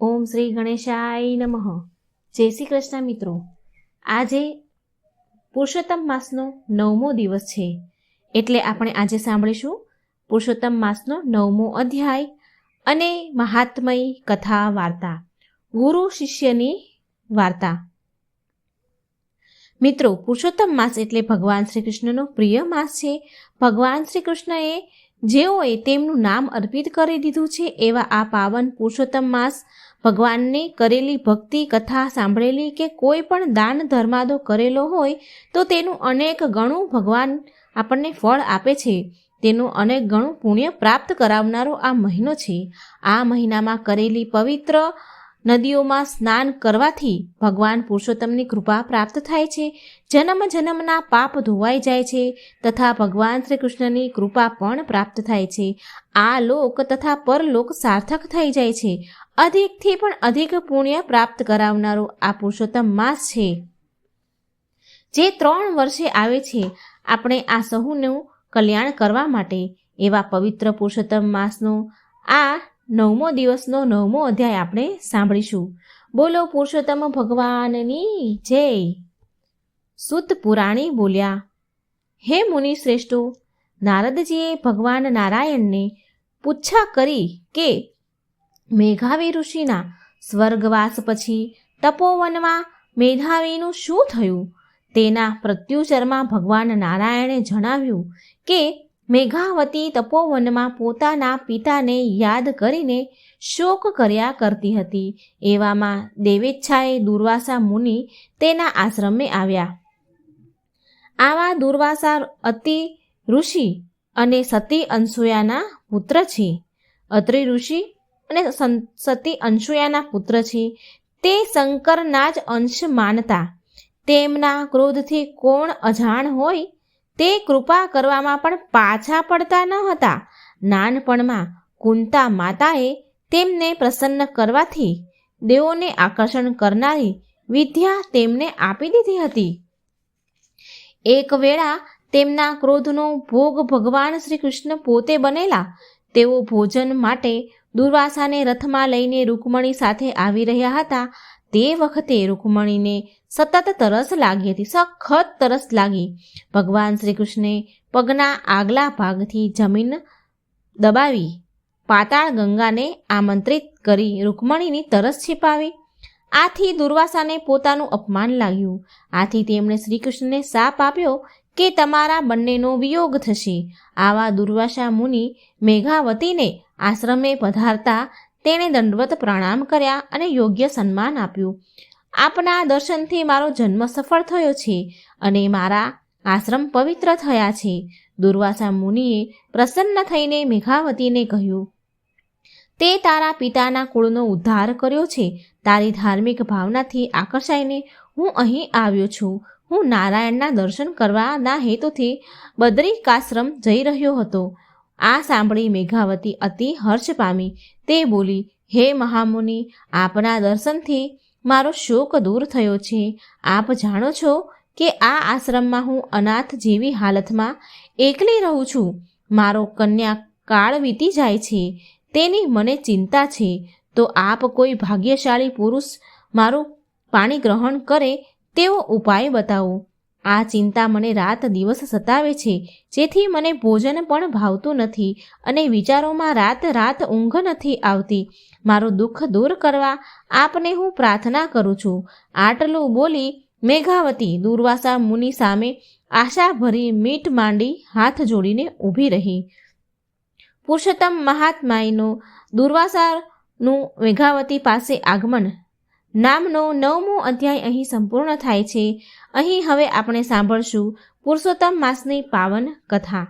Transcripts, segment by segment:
ઓમ શ્રી ગણેશાય નમઃ. જય શ્રી કૃષ્ણ મિત્રો. આજે પુરુષોત્તમ માસનો 9મો દિવસ છે, એટલે આપણે આજે સાંભળીશું પુરુષોત્તમ માસનો 9મો અધ્યાય અને મહાત્મય કથા વાર્તા, ગુરુ શિષ્યની વાર્તા. મિત્રો, પુરુષોત્તમ માસ એટલે ભગવાન શ્રી કૃષ્ણનો પ્રિય માસ છે. ભગવાન શ્રી કૃષ્ણએ જેઓએ તેમનું નામ અર્પિત કરી દીધું છે એવા આ પાવન પુરુષોત્તમ માસ ભગવાનને કરેલી ભક્તિ કથા સાંભળેલી કે કોઈ પણ દાન ધર્માદો કરેલો હોય તો તેનું અનેક ગણું ભગવાન આપણને ફળ આપે છે. તેનું અનેક ગણું પુણ્ય પ્રાપ્ત કરાવનારો આ મહિનો છે. આ મહિનામાં કરેલી પવિત્ર નદીઓમાં સ્નાન કરવાથી ભગવાન પુરુષોત્તમની કૃપા પ્રાપ્ત થાય છે. જન્મ જન્મના પાપ ધોવાઈ જાય છે તથા ભગવાન શ્રી કૃષ્ણની કૃપા પણ પ્રાપ્ત થાય છે. આ લોક તથા પરલોક સાર્થક થઈ જાય છે. અધિકથી પણ અધિક પુણ્ય પ્રાપ્ત કરાવનારો આ પુરુષોત્તમ માસ છે, જે 3 વર્ષે આવે છે આપણે આ સહુનું કલ્યાણ કરવા માટે. એવા પવિત્ર પુરુષોત્તમ માસનો આ 9મો દિવસનો 9મો અધ્યાય આપણે સાંભળીશું. બોલો પુરુષોત્તમ ભગવાનની જય. સુત પુરાણી બોલ્યા, હે મુનિ શ્રેષ્ઠો, નારદજીએ ભગવાન નારાયણને પૂછા કરી કે મેઘાવી ઋષિના સ્વર્ગવાસ પછી તપોવનમાં મેધાવીનું શું થયું. તેના પ્રત્યુત્તરમાં ભગવાન નારાયણે જણાવ્યું કે મેઘાવતી તપોવનમાં પોતાના પિતાને યાદ કરીને શોક કર્યા કરતી હતી. એવામાં દેવેચ્છાએ દુર્વાસા મુનિ તેના આશ્રમે આવ્યા. આવા દુર્વાસા અતિ ઋષિ અને સતી અનસૂયાના પુત્ર છે. અત્રિ ઋષિ અને સતી અનસૂયાના પુત્ર છે. તે શંકરના જ અંશ માનતા. તેમના ક્રોધથી કોણ અજાણ હોય તે કૃપા કરવામાં પણ પાછા પડતા ન હતા. નાનપણમાં કુંતા માતાએ તેમને પ્રસન્ન કરવાથી દેવોને આકર્ષણ કરનારી વિદ્યા તેમને આપી દીધી હતી. એક વેળા તેમના ક્રોધનો ભોગ ભગવાન શ્રી કૃષ્ણ પોતે બનેલા. તેઓ ભોજન માટે દુર્વાસાને રથમાં લઈને રૂકમણી સાથે આવી રહ્યા હતા. તે વખતે રૂકમણીને સતત તરસ લાગી હતી, સખત તરસ લાગી. ભગવાન શ્રી કૃષ્ણે પગના આગલા ભાગથી જમીન દબાવી પાતાળ ગંગાને આમંત્રિત કરી રૂકમણીની તરસ छिपाવી. આથી દુર્વાસાને પોતાનું અપમાન લાગ્યું. આથી તેમણે શ્રી કૃષ્ણને શાપ આપ્યો કે તમારા બંનેનો વિયોગ થશે. આવા દુર્વાસા મુનિ મેઘાવતીને આશ્રમે પધારતા તેણે દંડવત પ્રણામ કર્યા અને યોગ્ય સન્માન આપ્યું. આપના દર્શનથી મારો જન્મ સફળ થયો છે અને મારા આશ્રમ પવિત્ર થયા છે. દુર્વાસા મુનિએ પ્રસન્ન થઈને મેઘાવતીને કહ્યું, તે તારા પિતાના કુળનો ઉદ્ધાર કર્યો છે. તારી ધાર્મિક ભાવનાથી આકર્ષાઈને હું અહીં આવ્યો છું. હું નારાયણના દર્શન કરવાના હેતુથી બદ્રિકાશ્રમ જઈ રહ્યો હતો. આ સાંભળી મેઘાવતી અતિ હર્ષ પામી. તે બોલી, હે મહામુનિ, આપના દર્શનથી મારો શોક દૂર થયો છે. આપ જાણો છો કે આ આશ્રમમાં હું અનાથ જેવી હાલતમાં એકલી રહું છું. મારો કન્યા કાળ વીતી જાય છે, તેની મને ચિંતા છે. તો આપ કોઈ ભાગ્યશાળી પુરુષ મારું પાણી ગ્રહણ કરે તેવો ઉપાય બતાવો. આ ચિંતા મને રાત દિવસ સતાવે છે, જેથી મને ભોજન પણ ભાવતું નથી અને વિચારોમાં રાત રાત ઊંઘ નથી આવતી. મારું દુઃખ દૂર કરવા આપને હું પ્રાર્થના કરું છું. આટલું બોલી મેઘાવતી દુર્વાસા મુનિ સામે આશાભરી મીટ માંડી હાથ જોડીને ઊભી રહી. પુરુષોત્તમ મહાત્માયનો દુર્વાસાનું મેઘાવતી પાસે આગમન નામનો 9મો અધ્યાય અહીં સંપૂર્ણ થાય છે. અહીં હવે આપણે સાંભળશું પુરુષોત્તમ માસની પાવન કથા,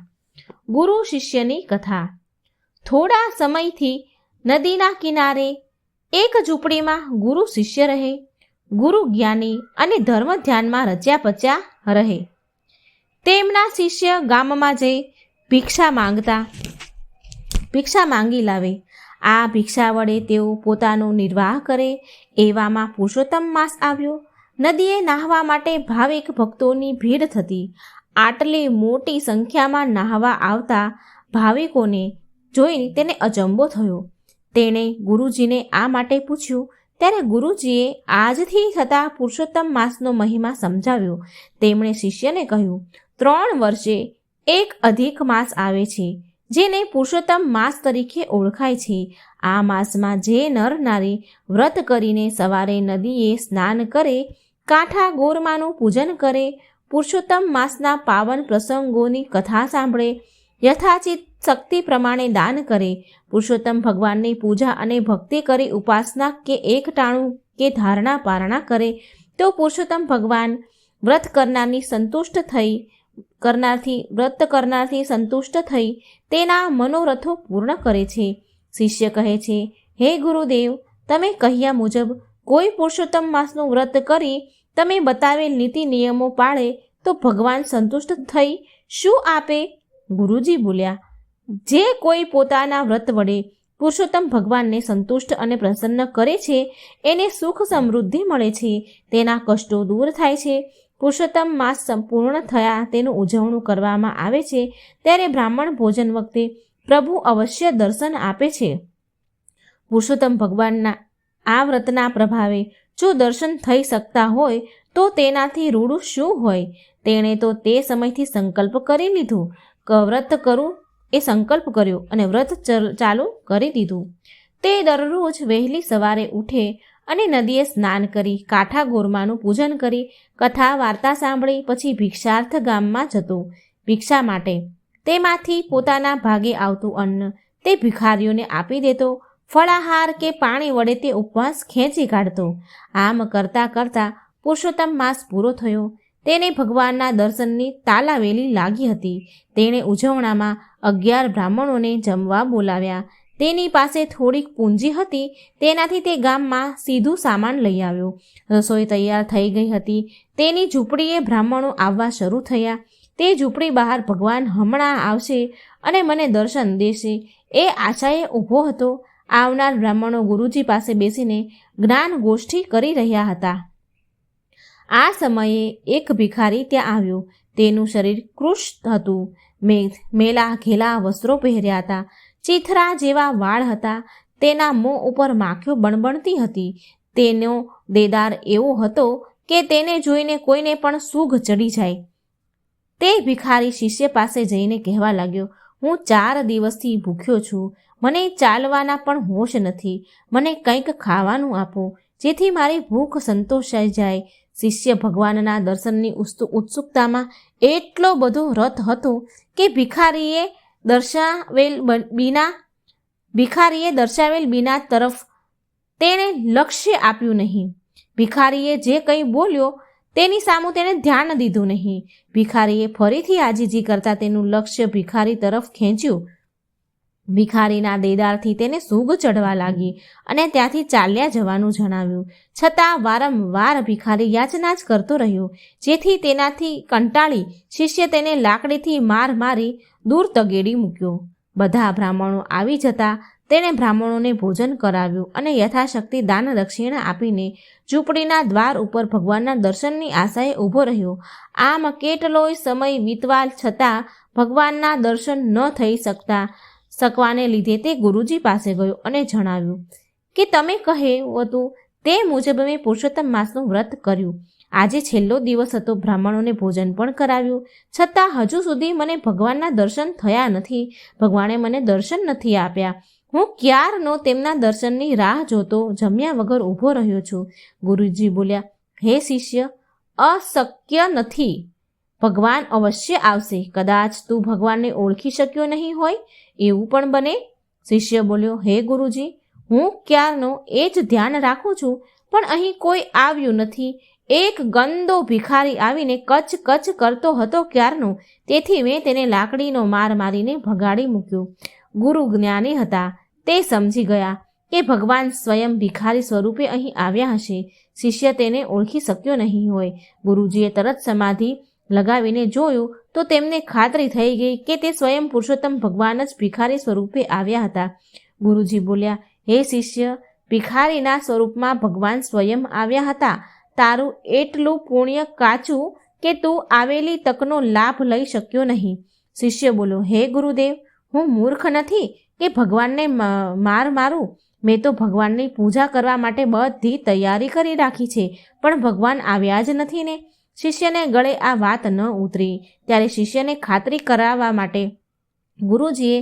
ગુરુ શિષ્યની કથા. થોડા સમયથી નદીના કિનારે એક ઝૂંપડીમાં ગુરુ શિષ્ય રહે. ગુરુ જ્ઞાની અને ધર્મ ધ્યાનમાં રચ્યા પચ્યા રહે. તેમના શિષ્ય ગામમાં જઈ ભિક્ષા માંગી લાવે. આ ભિક્ષા વડે તેઓ પોતાનો નિર્વાહ કરે. એવામાં પુરુષોત્તમ માસ આવ્યો. નદીએ નાહવા માટે ભાવિક ભક્તોની ભીડ થતી. આટલી મોટી સંખ્યામાં નાહવા આવતા ભાવિકોને જોઈને તેને અચંબો થયો. તેણે ગુરુજીને આ માટે પૂછ્યું ત્યારે ગુરુજીએ આજથી થતા પુરુષોત્તમ માસનો મહિમા સમજાવ્યો. તેમણે શિષ્યને કહ્યું, 3 વર્ષે એક અધિક માસ આવે છે, જેને પુરુષોત્તમ માસ તરીકે ઓળખાય છે. આ માસમાં જે નર નારી વ્રત કરીને સવારે નદીએ સ્નાન કરે, કાંઠા ગોરમાનું પૂજન કરે, પુરુષોત્તમ માસના પાવન પ્રસંગોની કથા સાંભળે, યથાચિત શક્તિ પ્રમાણે દાન કરે, પુરુષોત્તમ ભગવાનની પૂજા અને ભક્તિ કરી ઉપાસના કે એકટાણું કે ધારણા પારણા કરે, તો પુરુષોત્તમ ભગવાન વ્રત કરનારથી સંતુષ્ટ થઈ તેના મનોરથો પૂર્ણ કરે છે. શિષ્ય કહે છે, હે ગુરુદેવ, તમે કહ્યા મુજબ કોઈ પુરુષોત્તમ માસનું વ્રત કરી તમે બતાવેલ નીતિ નિયમો પાળે તો ભગવાન સંતુષ્ટ થઈ શું આપે? ગુરુજી બોલ્યા, જે કોઈ પોતાના વ્રત વડે પુરુષોત્તમ ભગવાનને સંતુષ્ટ અને પ્રસન્ન કરે છે એને સુખ સમૃદ્ધિ મળે છે, તેના કષ્ટો દૂર થાય છે. પુરુષોત્તમ માસ સંપૂર્ણ થયા તેનું ઉજવણું કરવામાં આવે છે ત્યારે બ્રાહ્મણ ભોજન વખતે પ્રભુ અવશ્ય દર્શન આપે છે. પુરુષોત્તમ ભગવાનના આ વ્રતના પ્રભાવે જો દર્શન થઈ શકતા હોય તો તેનાથી રૂડું શું હોય? તેણે તો તે સમયથી સંકલ્પ કરી લીધું, વ્રત કરું એ સંકલ્પ કર્યો અને વ્રત ચાલુ કરી દીધું. તે દરરોજ વહેલી સવારે ઉઠે અને નદીએ સ્નાન કરી, કાંઠા ગોરમાનું પૂજન કરી, કથા વાર્તા સાંભળી પછી ભિક્ષાર્થ ગામમાં જતો ભિક્ષા માટે. તેમાંથી પોતાના ભાગે આવતું અન્ન તે ભિખારીઓને આપી દેતો. ફળાહાર કે પાણી વડે તે ઉપવાસ ખેંચી કાઢતો. આમ કરતાં કરતાં પુરુષોત્તમ માસ પૂરો થયો. તેને ભગવાનના દર્શનની તાલાવેલી લાગી હતી. તેણે ઉજવણામાં 11 બ્રાહ્મણોને જમવા બોલાવ્યા. તેની પાસે થોડીક પૂંજી હતી, તેનાથી તે ગામમાં સીધું સામાન લઈ આવ્યો. રસોઈ તૈયાર થઈ ગઈ હતી. તેની ઝૂંપડીએ બ્રાહ્મણો આવવા શરૂ થયા. તે ઝૂંપડી બહાર ભગવાન હમણાં આવશે અને મને દર્શન દેશે એ આશાએ ઊભો હતો. આવનાર બ્રાહ્મણો ગુરુજી પાસે બેસીને જ્ઞાન ગોષ્ઠી કરી રહ્યા હતા. આ સમયે એક ભિખારી ત્યાં આવ્યો. તેનું શરીર કૃશ હતું. મેલા ઘેલા વસ્ત્રો પહેર્યા હતા. ચીથરા જેવા વાળ હતા. તેના મોં ઉપર માખીઓ બણબણતી હતી. તેનો દેદાર એવો હતો કે તેને જોઈને કોઈને પણ સૂઘ ચડી જાય. તે ભિખારી શિષ્ય પાસે જઈને કહેવા લાગ્યો, હું 4 દિવસથી ભૂખ્યો છું. મને ચાલવાના પણ હોશ નથી. મને કંઈક ખાવાનું આપો, જેથી મારી ભૂખ સંતોષાઈ જાય. શિષ્ય ભગવાનના દર્શનની ઉત્સુકતામાં એટલો બધો રત હતો કે ભિખારીએ દર્શાવેલ બીના તરફ તેણે લક્ષ્ય આપ્યું નહીં. ભિખારીએ જે કંઈ બોલ્યો તેની સામે તેણે ધ્યાન દીધું નહીં. ભિખારીએ ફરીથી આજીજી કરતાં તેનું લક્ષ્ય ભિખારી તરફ ખેંચ્યું. ભિખારીના દેદારથી તેને સૂગ ચડવા લાગી અને ત્યાંથી ચાલ્યા જવાનું જણાવ્યું. છતાં વારંવાર ભિખારી યાચના જ કરતો રહ્યો, જેથી તેનાથી કંટાળી શિષ્ય તેને લાકડીથી માર મારી દૂર તગેડી મૂક્યો. બધા બ્રાહ્મણો આવી જતા તેણે બ્રાહ્મણોને ભોજન કરાવ્યું અને યથાશક્તિ દાન દક્ષિણા આપીને ઝૂંપડીના દ્વાર ઉપર ભગવાનના દર્શનની આશાએ ઊભો રહ્યો. આમ કેટલોય સમય વીતવા છતાં ભગવાનના દર્શન ન થઈ શકવાને લીધે તે ગુરુજી પાસે ગયો અને જણાવ્યું કે તમે કહ્યું હતું તે મુજબ મેં પુરુષોત્તમ માસનું વ્રત કર્યું. આજે છેલ્લો દિવસ હતો. બ્રાહ્મણોને ભોજન પણ કરાવ્યું, છતાં હજુ સુધી મને ભગવાનના દર્શન થયા નથી. ભગવાને મને દર્શન નથી આપ્યા. હું ક્યારનો તેમના દર્શનની રાહ જોતો જમ્યા વગર ઊભો રહ્યો છું. ગુરુજી બોલ્યા, હે શિષ્ય, અશક્ય નથી. ભગવાન અવશ્ય આવશે. કદાચ તું ભગવાનને ઓળખી શક્યો નહીં હોય, એવું પણ બને. શિષ્ય બોલ્યો, હે ગુરુજી, હું ક્યારનો એ જ ધ્યાન રાખું છું, પણ અહીં કોઈ આવ્યું નથી. એક ગંદો ભિખારી આવીને કચ કચ કરતો હતો ક્યારનો, તેથી મેં તેને લાકડીનો માર મારીને ભગાડી મૂક્યો. ગુરુ જ્ઞાની હતા. તે સમજી ગયા કે ભગવાન સ્વયં ભિખારી સ્વરૂપે અહીં આવ્યા હશે. શિષ્ય તેને ઓળખી શક્યો નહીં હોય. ગુરુજીએ તરત સમાધિ લગાવીને જોયું તો તેમને ખાતરી થઈ ગઈ કે તે સ્વયં પુરુષોત્તમ ભગવાન જ ભિખારી સ્વરૂપે આવ્યા હતા. ગુરુજી બોલ્યા, હે શિષ્ય, ભિખારીના સ્વરૂપમાં ભગવાન સ્વયં આવ્યા હતા. તારું એટલું પુણ્ય કાચું કે તું આવેલી તકનો લાભ લઈ શક્યો નહીં. શિષ્ય બોલ્યો, હે ગુરુદેવ, હું મૂર્ખ નથી. કે ભગવાનને મારું? મેં તો ભગવાનની પૂજા કરવા માટે બધી તૈયારી કરી રાખી છે, પણ ભગવાન આવ્યા જ નથી ને. શિષ્યને ગળે આ વાત ન ઉતરી. ત્યારે શિષ્યને ખાતરી કરાવવા માટે ગુરુજીએ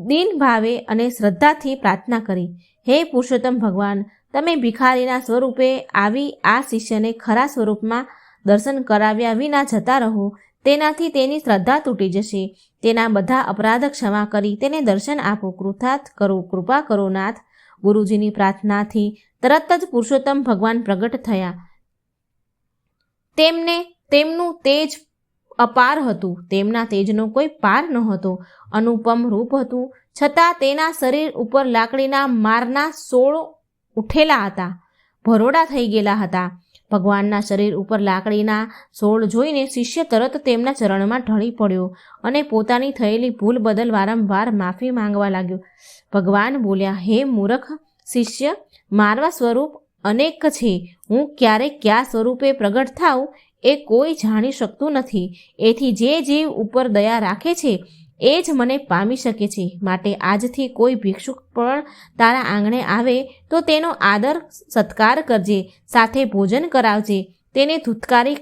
દીન ભાવે અને શ્રદ્ધાથી પ્રાર્થના કરી, હે પુરુષોત્તમ ભગવાન, તમે ભિખારીના સ્વરૂપે આવી આ શિષ્યને ખરા સ્વરૂપમાં દર્શન કરાવ્યા વિના જતા રહો. તેનાથી તેની શ્રદ્ધા તૂટી જશે. તેના બધા અપરાધ ક્ષમા કરી તેને દર્શન આપો. કૃપા કરો નાથ. ગુરુજીની પ્રાર્થનાથી તરત જ પુરુષોત્તમ ભગવાન પ્રગટ થયા. તેમનું તેજ અપાર હતું. તેમના તેજનો કોઈ પાર નહોતો. અનુપમ રૂપ હતું, છતાં તેના શરીર ઉપર લાકડીના મારના સોળ ઉઠેલા હતા, ભરોડા થઈ ગયેલા હતા. ભગવાનના શરીર ઉપર લાકડીના સોળ જોઈને શિષ્ય તરત તેમના ચરણમાં ઢળી પડ્યો અને પોતાની થયેલી ભૂલ બદલ વારંવાર માફી માંગવા લાગ્યો. ભગવાન બોલ્યા, હે મૂર્ખ શિષ્ય, મારા સ્વરૂપ અનેક છે. હું ક્યારે કયા સ્વરૂપે પ્રગટ થાઉં એ કોઈ જાણી શકતું નથી. એથી જે જીવ ઉપર દયા રાખે છે એ જ મને પામી શકે છે. માટે આજથી કોઈ ભિક્ષુક પણ તારા આંગણે આવે તો તેનો આદર સત્કાર કરજે, સાથે ભોજન કરાવજે. તેને ધૂતકારી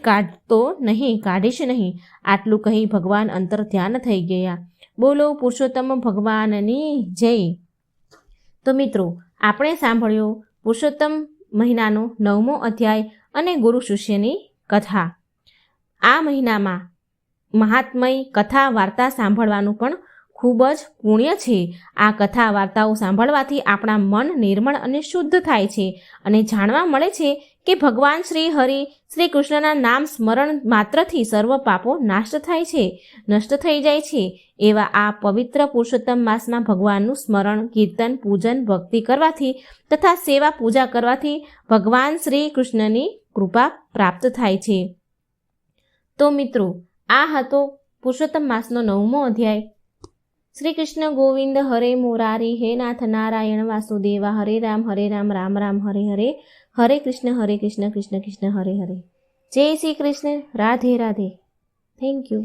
કાઢીશ નહીં. આટલું કહી ભગવાન અંતર ધ્યાન થઈ ગયા. બોલો પુરુષોત્તમ ભગવાનની જય. તો મિત્રો, આપણે સાંભળ્યો પુરુષોત્તમ મહિનાનો 9મો અધ્યાય અને ગુરુ શિષ્યની કથા. આ મહિનામાં મહાત્મય કથા વાર્તા સાંભળવાનું પણ ખૂબ જ પુણ્ય છે. આ કથા વાર્તાઓ સાંભળવાથી આપણા મન નિર્મળ અને શુદ્ધ થાય છે અને જાણવા મળે છે કે ભગવાન શ્રી હરિ શ્રી કૃષ્ણના નામ સ્મરણ માત્રથી સર્વ પાપો નષ્ટ થઈ જાય છે. એવા આ પવિત્ર પુરુષોત્તમ માસમાં ભગવાનનું સ્મરણ, કીર્તન, પૂજન, ભક્તિ કરવાથી તથા સેવા પૂજા કરવાથી ભગવાન શ્રી કૃષ્ણની કૃપા પ્રાપ્ત થાય છે. તો મિત્રો, આ હતો પુરુષોત્તમ માસનો 9મો અધ્યાય. શ્રી કૃષ્ણ ગોવિંદ હરે મુરારી, હે નાથ નારાયણ વાસુદેવા, હરે રામ રામ રામ હરે હરે, હરે કૃષ્ણ કૃષ્ણ કૃષ્ણ હરે હરે. જય શ્રી કૃષ્ણ. રાધે રાધે. Thank you.